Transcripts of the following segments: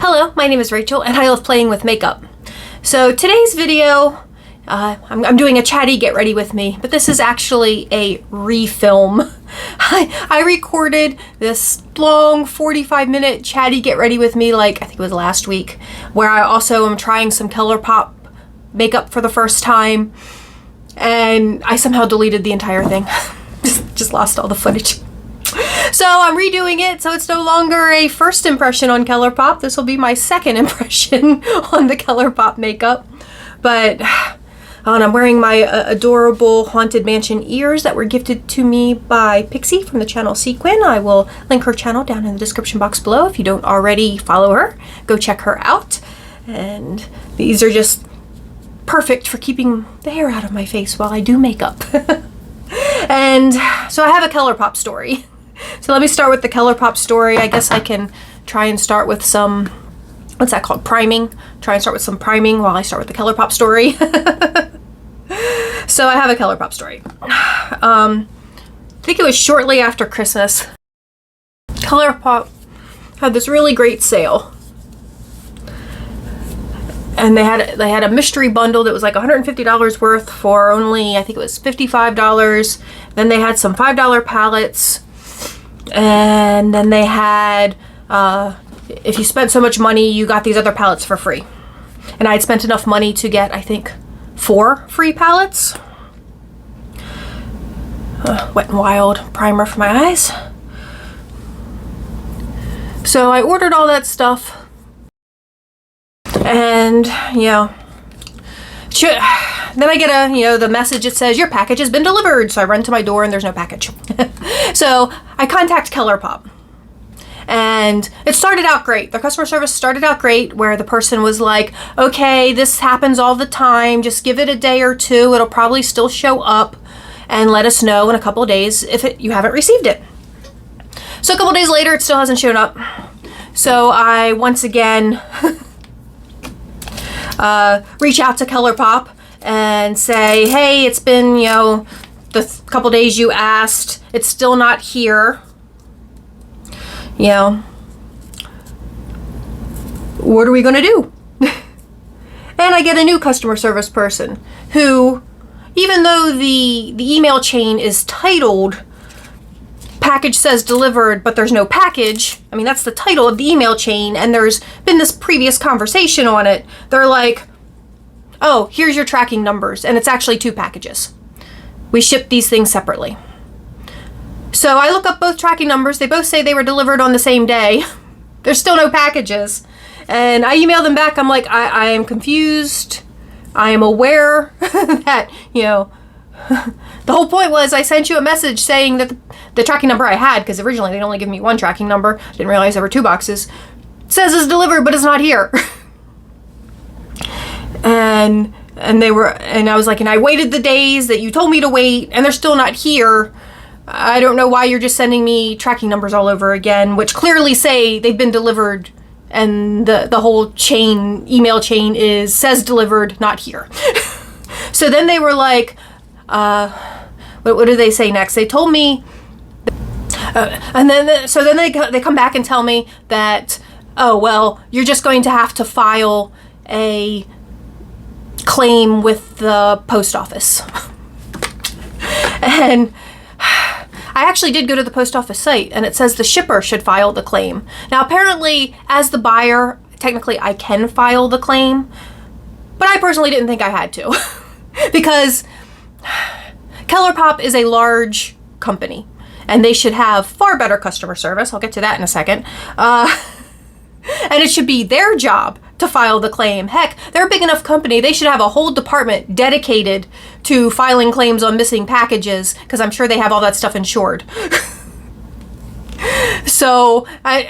Hello, my name is Rachel and I love playing with makeup. So today's video, I'm doing a Chatty Get Ready with me, but this is actually a refilm. I recorded this long 45-minute Chatty Get Ready with me, like I think it was last week, where I also am trying some Colourpop makeup for the first time, and I somehow deleted the entire thing. just lost all the footage. So I'm redoing it, so it's no longer a first impression on Colourpop. This will be my second impression on the Colourpop makeup. But I'm wearing my adorable Haunted Mansion ears that were gifted to me by Pixie from the channel Sequin. I will link her channel down in the description box below. If you don't already follow her, go check her out. And these are just perfect for keeping the hair out of my face while I do makeup. And so I have a Colourpop story. So let me start with the Colourpop story. I guess I can try and start with some, what's that called? Priming. Try and start with some priming while I start with the Colourpop story. So I have a Colourpop story. I think it was shortly after Christmas. Colourpop had this really great sale. And they had a mystery bundle that was like $150 worth for only, I think it was $55. Then they had some $5 palettes. And then they had, if you spent so much money, you got these other palettes for free. And I had spent enough money to get, I think, 4 free palettes. Wet n Wild primer for my eyes. So I ordered all that stuff. And, then I get the message that says your package has been delivered. So I run to my door and there's no package. So I contact Colourpop. And it started out great. The customer service started out great, where the person was like, okay, this happens all the time. Just give it a day or two. It'll probably still show up, and let us know in a couple of days if you haven't received it. So a couple of days later, it still hasn't shown up. So I once again reach out to Colourpop and say, hey, it's been, the couple days you asked, it's still not here. What are we gonna do? And I get a new customer service person who, even though the email chain is titled package says delivered, but there's no package. I mean, that's the title of the email chain, and there's been this previous conversation on it. They're like, oh, here's your tracking numbers, and it's actually 2 packages. We ship these things separately. So I look up both tracking numbers. They both say they were delivered on the same day. There's still no packages. And I email them back. I'm like, I am confused. I am aware that, the whole point was I sent you a message saying that the tracking number I had, because originally they'd only give me 1 tracking number, didn't realize there were 2 boxes, says it's delivered, but it's not here. And I was like, and I waited the days that you told me to wait, and they're still not here. I don't know why you're just sending me tracking numbers all over again, which clearly say they've been delivered, and the whole email chain says delivered, not here. So then they were like, what do they say next? They told me, and then they come back and tell me that, oh, well, you're just going to have to file a claim with the post office. And I actually did go to the post office site, and it says the shipper should file the claim. Now, apparently, as the buyer, technically I can file the claim, but I personally didn't think I had to. Because Colourpop is a large company, and they should have far better customer service. I'll get to that in a second. And it should be their job to file the claim. Heck, they're a big enough company. They should have a whole department dedicated to filing claims on missing packages, because I'm sure they have all that stuff insured. So I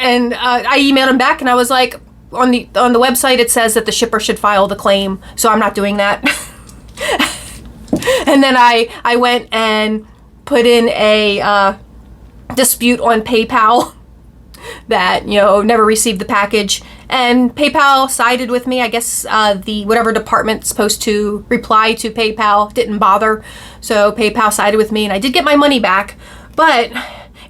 emailed them back, and I was like, on the website it says that the shipper should file the claim, so I'm not doing that. And then I went and put in a dispute on PayPal that, never received the package. And PayPal sided with me. I guess the whatever department's supposed to reply to PayPal didn't bother. So PayPal sided with me, and I did get my money back. But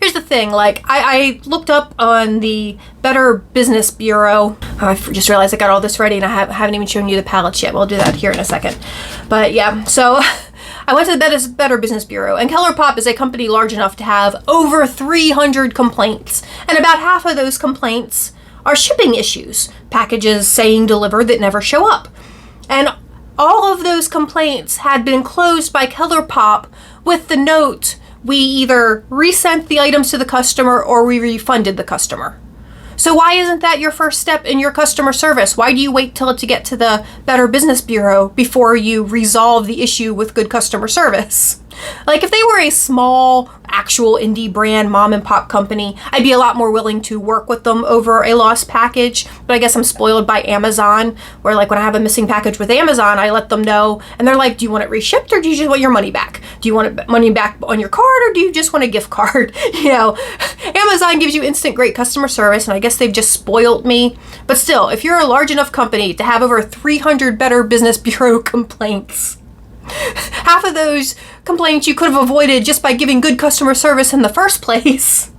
here's the thing, like I looked up on the Better Business Bureau. I just realized I got all this ready and I haven't even shown you the palettes yet. We'll do that here in a second. But yeah, so I went to the Better Business Bureau, and Colourpop is a company large enough to have over 300 complaints. And about half of those complaints are shipping issues. Packages saying delivered that never show up. And all of those complaints had been closed by Colourpop with the note, we either resent the items to the customer or we refunded the customer. So why isn't that your first step in your customer service? Why do you wait till to get to the Better Business Bureau before you resolve the issue with good customer service? Like, if they were a small, actual indie brand mom and pop company, I'd be a lot more willing to work with them over a lost package. But I guess I'm spoiled by Amazon, where like when I have a missing package with Amazon, I let them know and they're like, do you want it reshipped or do you just want your money back? Do you want money back on your card or do you just want a gift card? You know, Amazon gives you instant great customer service, and I guess they've just spoiled me. But still, if you're a large enough company to have over 300 Better Business Bureau complaints, half of those complaints you could have avoided just by giving good customer service in the first place.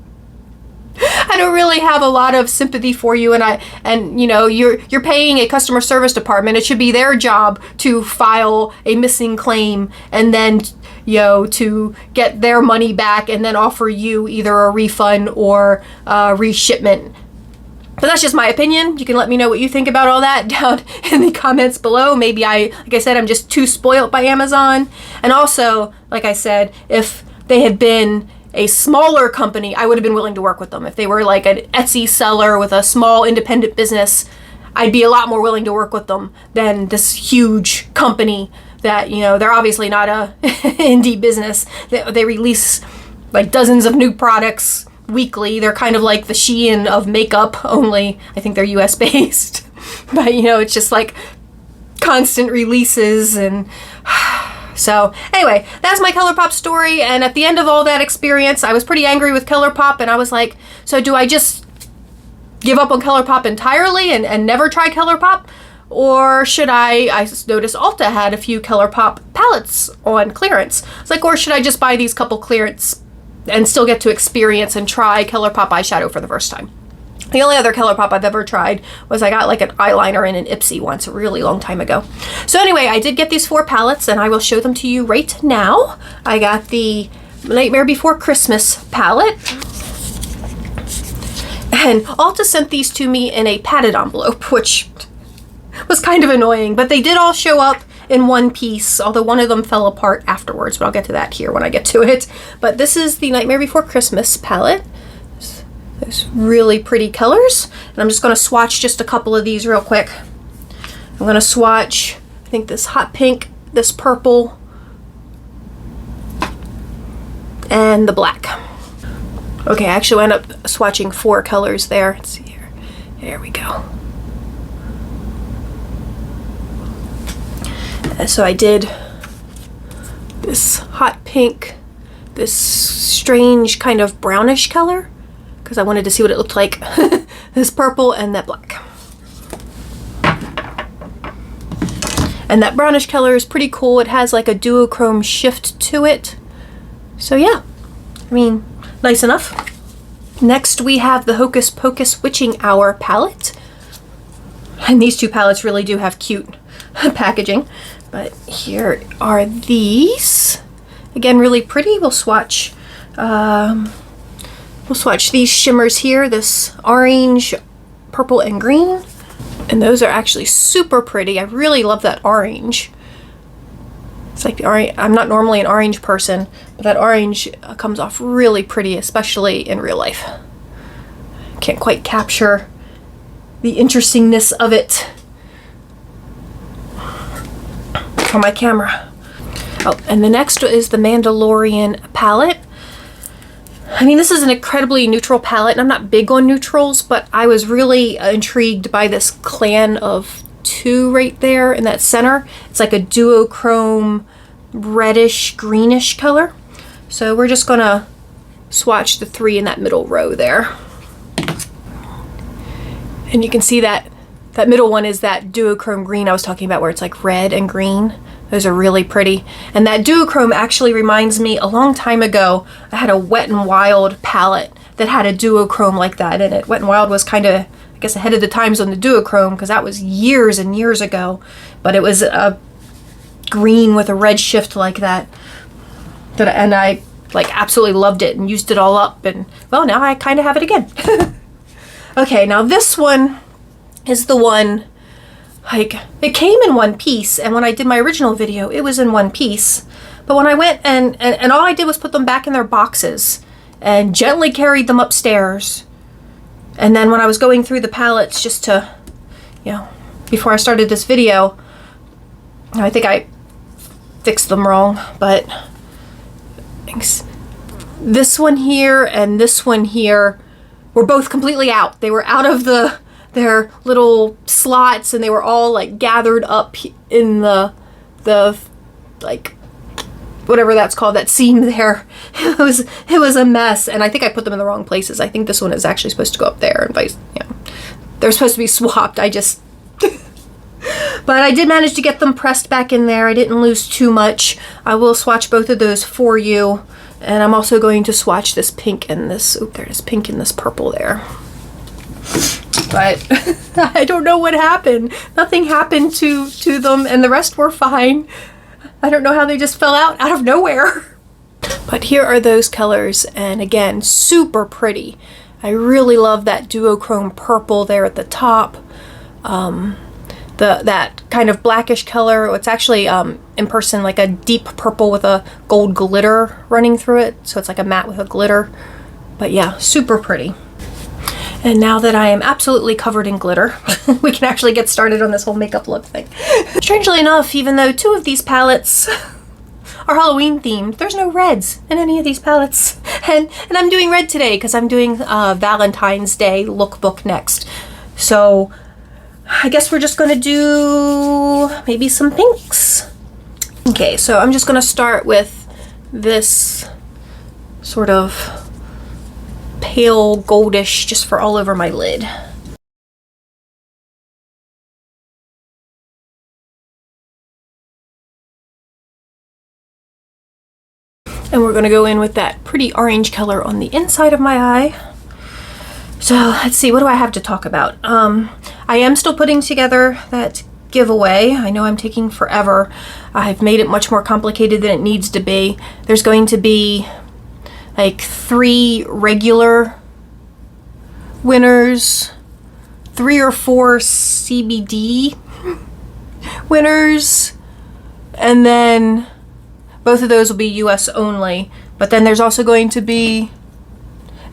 I don't really have a lot of sympathy for you, and you know, you're paying a customer service department. It should be their job to file a missing claim and then, you know, to get their money back and then offer you either a refund or reshipment. But that's just my opinion. You can let me know what you think about all that down in the comments below. Maybe like I said, I'm just too spoiled by Amazon. And also, like I said, if they had been a smaller company, I would have been willing to work with them. If they were like an Etsy seller with a small independent business, I'd be a lot more willing to work with them than this huge company that, you know, they're obviously not a indie business. They release like dozens of new products weekly. They're kind of like the Shein of makeup, only I think they're US based. But you know, it's just like constant releases. And so anyway, that's my Colourpop story. And at the end of all that experience, I was pretty angry with Colourpop, and I was like, so do I just give up on Colourpop entirely and never try Colourpop? Or should I noticed Ulta had a few Colourpop palettes on clearance. It's like, or should I just buy these couple clearance and still get to experience and try Colourpop eyeshadow for the first time? The only other Colourpop I've ever tried was I got like an eyeliner in an Ipsy once, a really long time ago. So anyway, I did get these 4 palettes and I will show them to you right now. I got the Nightmare Before Christmas palette. And Ulta sent these to me in a padded envelope, which was kind of annoying, but they did all show up in one piece, although one of them fell apart afterwards, but I'll get to that here when I get to it. But this is the Nightmare Before Christmas palette. There's really pretty colors, and I'm just going to swatch just a couple of these real quick. I'm going to swatch, I think, this hot pink, this purple, and the black. Okay, I actually wound up swatching 4 colors there. Let's see here. There we go. So I did this hot pink, this strange kind of brownish color, because I wanted to see what it looked like. This purple and that black. And that brownish color is pretty cool. It has like a duochrome shift to it. So yeah, I mean, nice enough. Next we have the Hocus Pocus Witching Hour palette. And these 2 palettes really do have cute packaging. But here are these. Again, really pretty. We'll swatch these shimmers here, this orange, purple, and green. And those are actually super pretty. I really love that orange. It's like the orange. I'm not normally an orange person, but that orange comes off really pretty, especially in real life. Can't quite capture the interestingness of it on my camera. Oh, and the next is the Mandalorian palette. I mean, this is an incredibly neutral palette, and I'm not big on neutrals, but I was really intrigued by this clan of 2 right there in that center. It's like a duochrome reddish greenish color. So we're just gonna swatch the 3 in that middle row there. And you can see that that middle one is that duochrome green I was talking about, where it's like red and green. Those are really pretty. And that duochrome actually reminds me, a long time ago, I had a Wet n Wild palette that had a duochrome like that in it. Wet n Wild was kind of, I guess, ahead of the times on the duochrome, because that was years and years ago. But it was a green with a red shift like that. And I like absolutely loved it and used it all up. And well, now I kind of have it again. Okay, now this one is the one, like, it came in one piece, and when I did my original video, it was in one piece. But when I went and all I did was put them back in their boxes and gently carried them upstairs. And then when I was going through the palettes just to, you know, before I started this video, I think I fixed them wrong, but this one here and this one here were both completely out. They were out of their little slots, and they were all like gathered up in the like whatever that's called, that seam there. It was a mess, and I think I put them in the wrong places. I think this one is actually supposed to go up there, and vice, you know, they're supposed to be swapped. I just but I did manage to get them pressed back in there. I didn't lose too much. I will swatch both of those for you. And I'm also going to swatch this pink and this, oh, there it is, pink and this purple there. But I don't know what happened. Nothing happened to them, and the rest were fine. I don't know how they just fell out of nowhere. But here are those colors, and again, super pretty. I really love that duochrome purple there at the top. That kind of blackish color. It's actually in person like a deep purple with a gold glitter running through it, so it's like a matte with a glitter. But yeah, super pretty. And now that I am absolutely covered in glitter, we can actually get started on this whole makeup look thing. Strangely enough, even though two of these palettes are Halloween themed, there's no reds in any of these palettes. And I'm doing red today because I'm doing Valentine's Day lookbook next. So I guess we're just gonna do maybe some pinks. Okay, so I'm just gonna start with this sort of pale goldish just for all over my lid. And we're gonna go in with that pretty orange color on the inside of my eye. So let's see, what do I have to talk about? I am still putting together that giveaway. I know I'm taking forever. I've made it much more complicated than it needs to be. There's going to be like 3 regular winners, 3 or 4 CBD winners, and then both of those will be US only. But then there's also going to be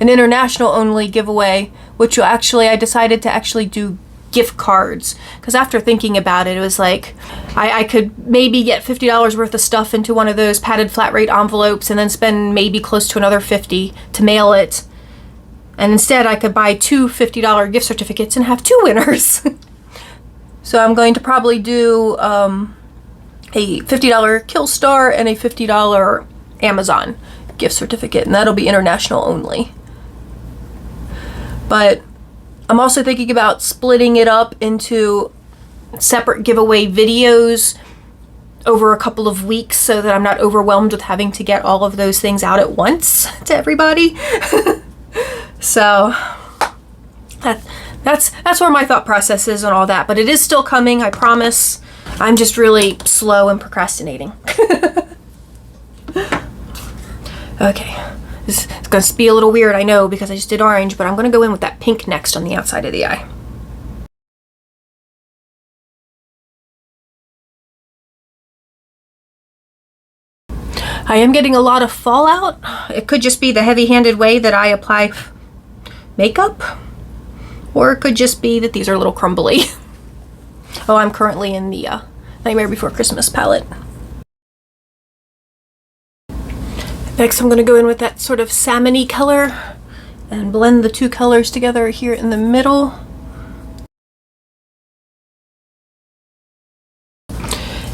an international only giveaway, which will actually, I decided to actually do gift cards, because after thinking about it, it was like I could maybe get $50 worth of stuff into one of those padded flat rate envelopes and then spend maybe close to another $50 to mail it, and instead I could buy 2 $50 gift certificates and have 2 winners. So I'm going to probably do a $50 Killstar and a $50 Amazon gift certificate, and that'll be international only. But I'm also thinking about splitting it up into separate giveaway videos over a couple of weeks so that I'm not overwhelmed with having to get all of those things out at once to everybody. So that's where my thought process is and all that, but it is still coming, I promise. I'm just really slow and procrastinating. Okay. This is going to be a little weird, I know, because I just did orange, but I'm going to go in with that pink next on the outside of the eye. I am getting a lot of fallout. It could just be the heavy-handed way that I apply makeup, or it could just be that these are a little crumbly. Oh, I'm currently in the Nightmare Before Christmas palette. Next, I'm going to go in with that sort of salmon-y color and blend the 2 colors together here in the middle.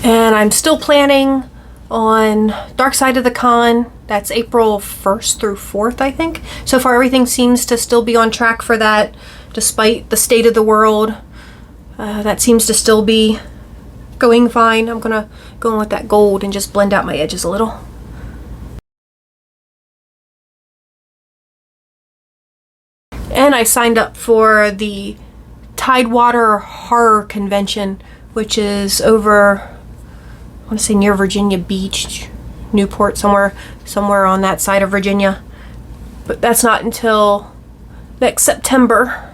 And I'm still planning on Dark Side of the Con. That's April 1st through 4th, I think. So far, everything seems to still be on track for that, despite the state of the world. That seems to still be going fine. I'm gonna go in with that gold and just blend out my edges a little. And I signed up for the Tidewater Horror Convention, which is over, I want to say near Virginia Beach, Newport, somewhere on that side of Virginia. But that's not until next September.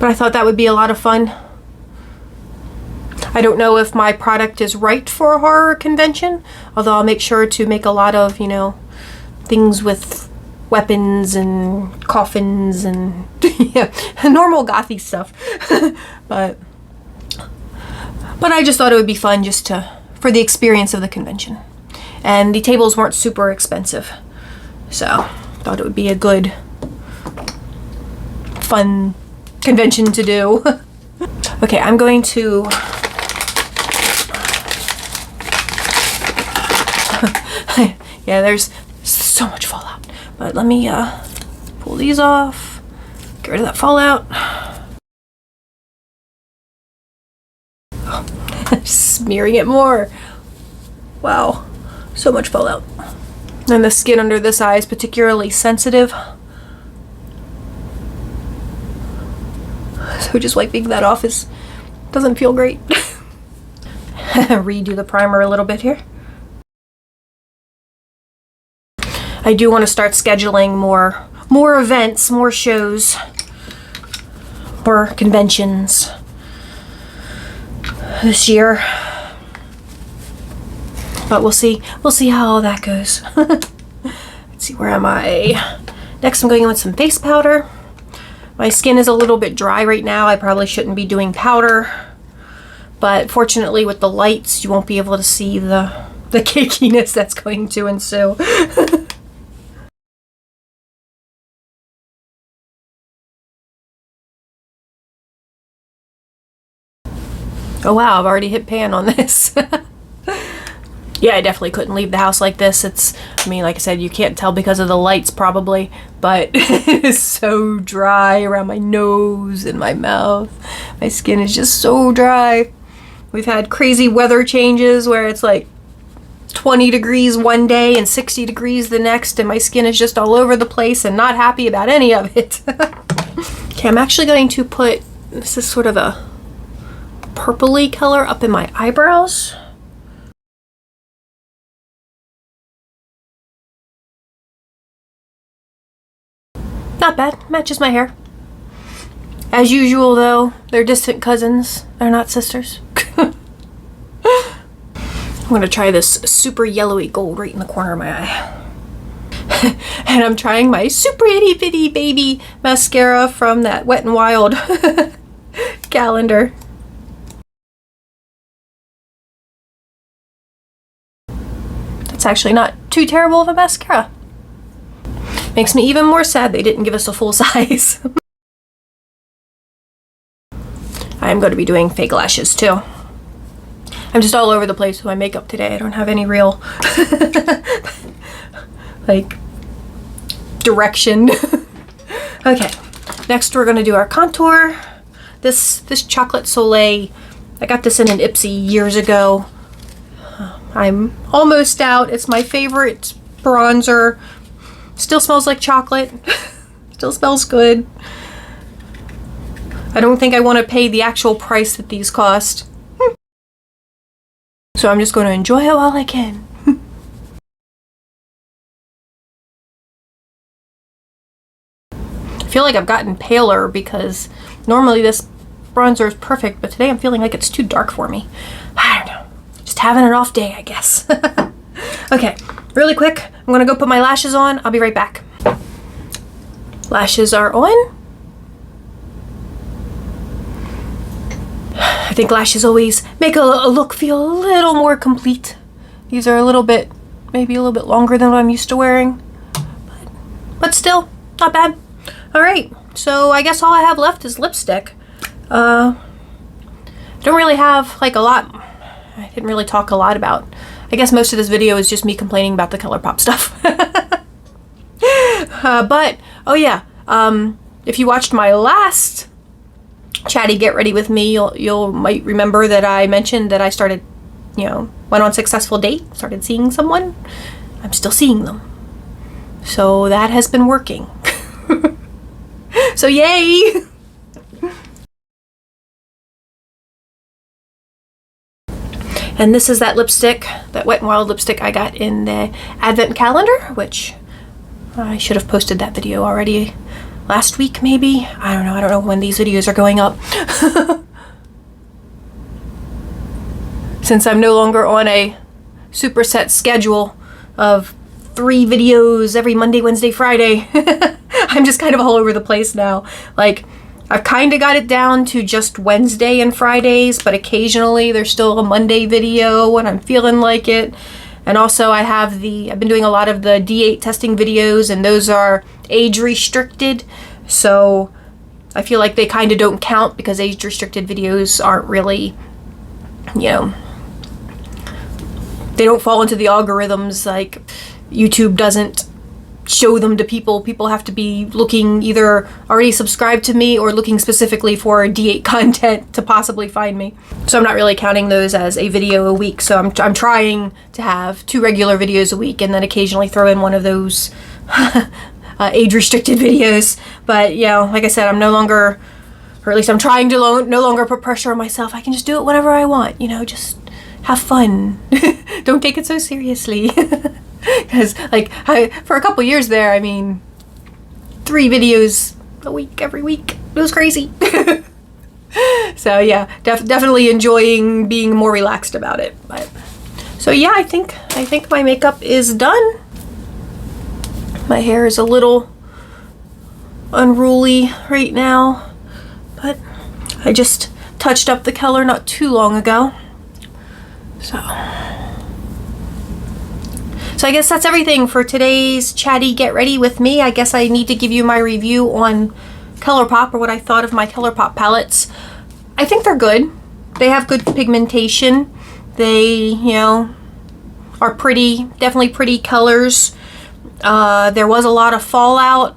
But I thought that would be a lot of fun. I don't know if my product is right for a horror convention, although I'll make sure to make a lot of, you know, things with weapons and coffins and yeah, normal gothy stuff. but I just thought it would be fun just for the experience of the convention. And the tables weren't super expensive, so thought it would be a good, fun convention to do. Okay, I'm going to yeah, there's so much fallout, but let me pull these off, get rid of that fallout. Smearing it more. Wow, so much fallout. And the skin under this eye is particularly sensitive, so just wiping that off doesn't feel great. Redo the primer a little bit here. I do want to start scheduling more events, more shows, more conventions this year. But we'll see how all that goes. Let's see, where am I? Next I'm going in with some face powder. My skin is a little bit dry right now. I probably shouldn't be doing powder, but fortunately with the lights you won't be able to see the cakiness that's going to ensue. Oh wow, I've already hit pan on this. Yeah, I definitely couldn't leave the house like this. I mean, like I said, you can't tell because of the lights probably, but it is so dry around my nose and my mouth. My skin is just so dry. We've had crazy weather changes where it's like 20 degrees one day and 60 degrees the next, and my skin is just all over the place and not happy about any of it. Okay, I'm actually going to put, this is sort of a purpley color up in my eyebrows. Not bad, matches my hair. As usual though, they're distant cousins, they're not sisters. I'm gonna try this super yellowy gold right in the corner of my eye. And I'm trying my super itty bitty baby mascara from that Wet n Wild calendar. It's actually not too terrible of a mascara. Makes me even more sad they didn't give us a full size. I'm going to be doing fake lashes too. I'm just all over the place with my makeup today. I don't have any real like direction. Okay, next we're going to do our contour. This Chocolate Soleil, I got this in an Ipsy years ago. I'm almost out. It's my favorite bronzer. Still smells like chocolate. Still smells good. I don't think I want to pay the actual price that these cost. So I'm just going to enjoy it while I can. I feel like I've gotten paler because normally this bronzer is perfect, but today I'm feeling like it's too dark for me. I don't know. Just having an off day, I guess. Okay, really quick, I'm gonna go put my lashes on. I'll be right back. Lashes are on. I think lashes always make a look feel a little more complete. These are a little bit, maybe a little bit longer than what I'm used to wearing, but still, not bad. All right, so I guess all I have left is lipstick. I don't really have like a lot. I didn't really talk a lot about, I guess most of this video is just me complaining about the Colourpop stuff. But, oh yeah, if you watched my last Chatty Get Ready with me, you'll might remember that I mentioned that I started, went on a successful date, started seeing someone. I'm still seeing them. So that has been working. So yay! And this is that lipstick, that Wet n Wild lipstick I got in the Advent calendar, which I should have posted that video already last week, maybe. I don't know when these videos are going up. Since I'm no longer on a superset schedule of 3 videos every Monday, Wednesday, Friday, I'm just kind of all over the place now. Like, I've kind of got it down to just Wednesday and Fridays, but occasionally there's still a Monday video when I'm feeling like it. And also I've been doing a lot of the D8 testing videos, and those are age restricted. So I feel like they kind of don't count because age restricted videos aren't really, they don't fall into the algorithms. Like, YouTube doesn't show them to people. People have to be looking either already subscribed to me or looking specifically for D8 content to possibly find me. So I'm not really counting those as a video a week. So I'm trying to have 2 regular videos a week and then occasionally throw in one of those age restricted videos. But like I said, I'm no longer, or at least I'm trying to no longer put pressure on myself. I can just do it whenever I want, just have fun. Don't take it so seriously. Because for a couple years there, 3 videos a week every week. It was crazy. So yeah, definitely enjoying being more relaxed about it. But so yeah, I think my makeup is done. My hair is a little unruly right now, but I just touched up the color not too long ago. So I guess that's everything for today's Chatty Get Ready with me. I guess I need to give you my review on Colourpop, or what I thought of my Colourpop palettes. I think they're good. They have good pigmentation. They, are pretty, definitely pretty colors. There was a lot of fallout.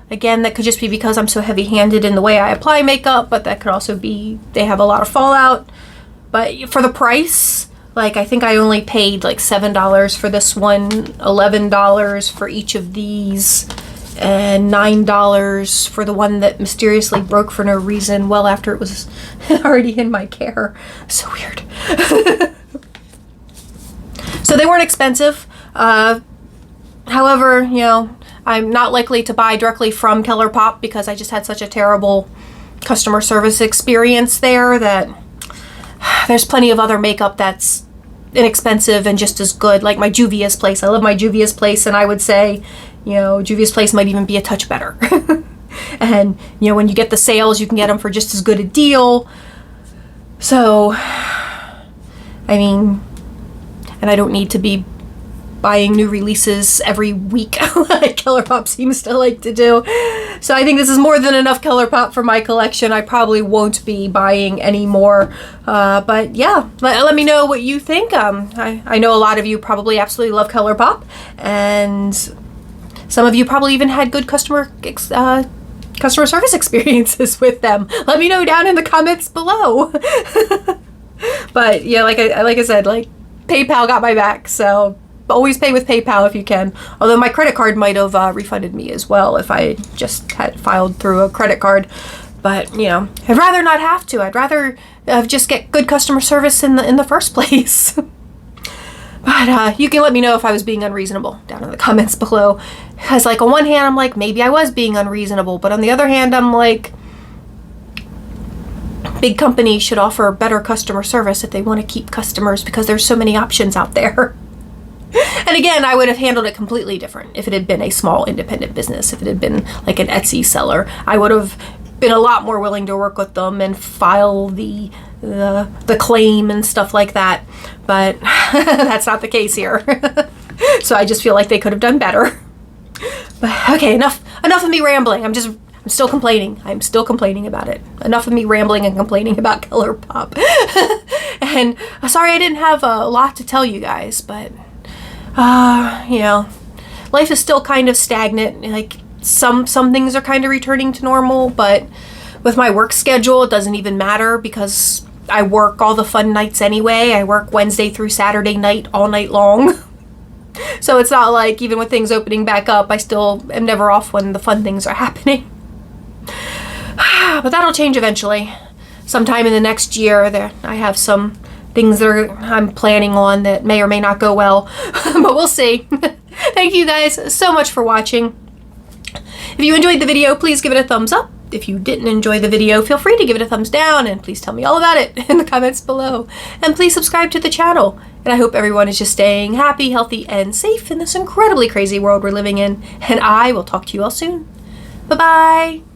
Again, that could just be because I'm so heavy-handed in the way I apply makeup, but that could also be they have a lot of fallout. But for the price, I think I only paid like $7 for this one, $11 for each of these, and $9 for the one that mysteriously broke for no reason well after it was already in my care. So weird. So they weren't expensive. However, I'm not likely to buy directly from Colourpop because I just had such a terrible customer service experience there that there's plenty of other makeup that's inexpensive and just as good, like my Juvia's Place. I love my Juvia's Place, and I would say, Juvia's Place might even be a touch better. And, when you get the sales, you can get them for just as good a deal. So, and I don't need to be buying new releases every week like Colourpop seems to like to do. So I think this is more than enough Colourpop for my collection. I probably won't be buying any more. But yeah, let me know what you think. I know a lot of you probably absolutely love Colourpop, and some of you probably even had good customer service experiences with them. Let me know down in the comments below. But yeah, like I said, PayPal got my back, so always pay with PayPal if you can. Although my credit card might have refunded me as well if I just had filed through a credit card. But I'd rather not have to. I'd rather just get good customer service in the first place. But you can let me know if I was being unreasonable down in the comments below. Because on one hand, I'm like, maybe I was being unreasonable, but on the other hand, I'm like, big companies should offer better customer service if they want to keep customers, because there's so many options out there. And again, I would have handled it completely different if it had been a small independent business. If it had been like an Etsy seller, I would have been a lot more willing to work with them and file the claim and stuff like that. But that's not the case here. So I just feel like they could have done better. But okay, enough of me rambling. I'm still complaining. I'm still complaining about it. Enough of me rambling and complaining about Colourpop. And sorry I didn't have a lot to tell you guys, but life is still kind of stagnant. Some things are kind of returning to normal, but with my work schedule, it doesn't even matter because I work all the fun nights anyway. I work Wednesday through Saturday night all night long. So it's not like even with things opening back up, I still am never off when the fun things are happening. But that'll change eventually. Sometime in the next year, I have some things that I'm planning on that may or may not go well, but we'll see. Thank you guys so much for watching. If you enjoyed the video, please give it a thumbs up. If you didn't enjoy the video, feel free to give it a thumbs down, and please tell me all about it in the comments below. And please subscribe to the channel. And I hope everyone is just staying happy, healthy, and safe in this incredibly crazy world we're living in. And I will talk to you all soon. Bye-bye.